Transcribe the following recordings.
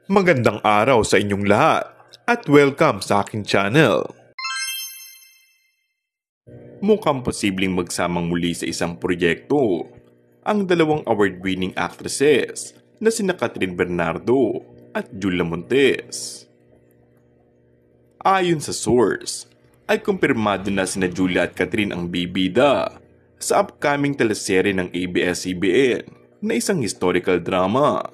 Magandang araw sa inyong lahat at welcome sa aking channel. Mukhang posibleng magsamang muli sa isang proyekto ang dalawang award-winning actresses na sina Catherine Bernardo at Julia Montes. Ayon sa source, ay kumpirmado na sina Julia at Catherine ang bibida sa upcoming teleserye ng ABS-CBN na isang historical drama.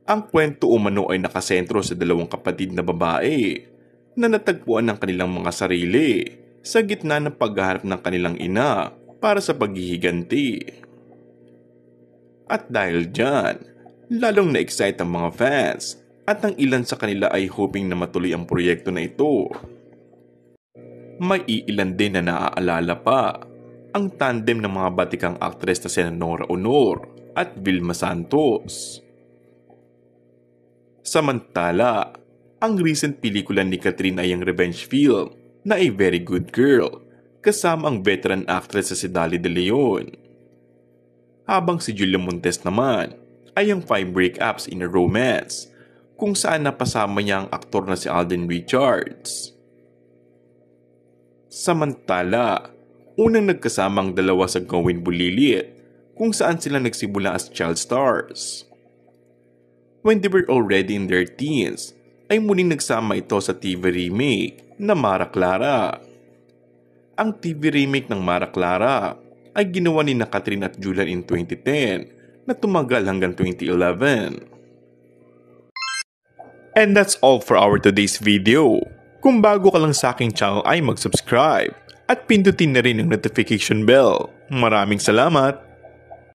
Ang kwento umano ay nakasentro sa dalawang kapatid na babae na natagpuan ng kanilang mga sarili sa gitna ng paghaharap ng kanilang ina para sa paghihiganti. At dahil dyan, lalong na-excite ang mga fans at ang ilan sa kanila ay hoping na matuloy ang proyekto na ito. May iilan din na naaalala pa ang tandem ng mga batikang aktres na sina Nora Honor at Vilma Santos. Samantala, ang recent pelikula ni Catherine ay ang revenge film na A Very Good Girl kasama ang veteran actress na si Dali De Leon. Habang si Julia Montes naman ay ang 5 breakups in a romance kung saan napasama niya ang aktor na si Alden Richards. Samantala, unang nagkasama ang dalawa sa Gawin Bulilit kung saan sila nagsimula as child stars. When they were already in their teens, ay muling nagsama ito sa TV remake na Mara Clara. Ang TV remake ng Mara Clara ay ginawa ni Catherine at Julia in 2010 na tumagal hanggang 2011. And that's all for our today's video. Kung bago ka lang sa aking channel ay mag-subscribe at pindutin na rin ang notification bell. Maraming salamat!